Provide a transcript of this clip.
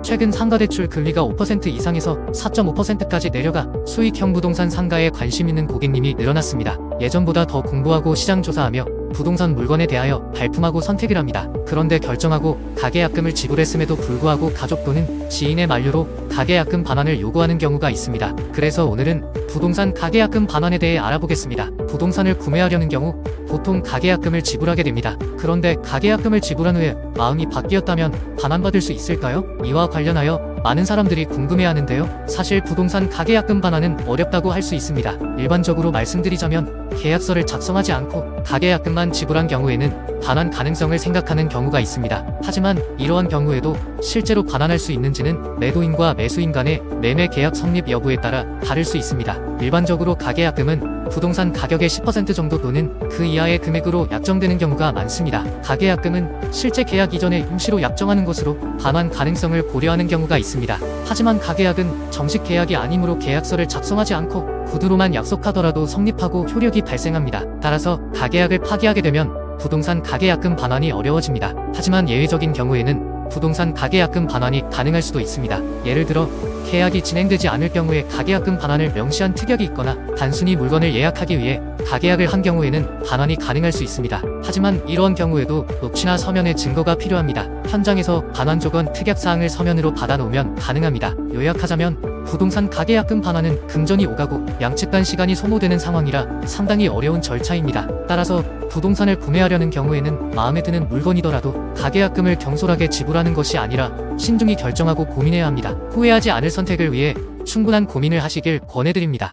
최근 상가대출 금리가 5% 이상에서 4.5%까지 내려가 수익형 부동산 상가에 관심 있는 고객님이 늘어났습니다. 예전보다 더 공부하고 시장 조사하며 부동산 물건에 대하여 발품하고 선택을 합니다. 그런데 결정하고 가계약금을 지불했음에도 불구하고 가족 또는 지인의 만류로 가계약금 반환을 요구하는 경우가 있습니다. 그래서 오늘은 부동산 가계약금 반환에 대해 알아보겠습니다. 부동산을 구매하려는 경우 보통 가계약금을 지불하게 됩니다. 그런데 가계약금을 지불한 후에 마음이 바뀌었다면 반환받을 수 있을까요? 이와 관련하여 많은 사람들이 궁금해하는데요. 사실 부동산 가계약금 반환은 어렵다고 할 수 있습니다. 일반적으로 말씀드리자면 계약서를 작성하지 않고 가계약금만 지불한 경우에는 반환 가능성을 생각하는 경우가 있습니다. 하지만 이러한 경우에도 실제로 반환할 수 있는지는 매도인과 매수인 간의 매매 계약 성립 여부에 따라 다를 수 있습니다. 일반적으로 가계약금은 부동산 가격의 10% 정도 또는 그 이하의 금액으로 약정되는 경우가 많습니다. 가계약금은 실제 계약 이전에 임시로 약정하는 것으로 반환 가능성을 고려하는 경우가 있습니다. 하지만 가계약은 정식 계약이 아니므로 계약서를 작성하지 않고 구두로만 약속하더라도 성립하고 효력이 발생합니다. 따라서 가계약을 파기하게 되면 부동산 가계약금 반환이 어려워집니다. 하지만 예외적인 경우에는 부동산 가계약금 반환이 가능할 수도 있습니다. 예를 들어 계약이 진행되지 않을 경우에 가계약금 반환을 명시한 특약이 있거나 단순히 물건을 예약하기 위해 가계약을 한 경우에는 반환이 가능할 수 있습니다. 하지만 이러한 경우에도 녹취나 서면의 증거가 필요합니다. 현장에서 반환 조건 특약사항을 서면으로 받아놓으면 가능합니다. 요약하자면 부동산 가계약금 반환은 금전이 오가고 양측 간 시간이 소모되는 상황이라 상당히 어려운 절차입니다. 따라서 부동산을 구매하려는 경우에는 마음에 드는 물건이더라도 가계약금을 경솔하게 지불하는 것이 아니라 신중히 결정하고 고민해야 합니다. 후회하지 않을 선택을 위해 충분한 고민을 하시길 권해드립니다.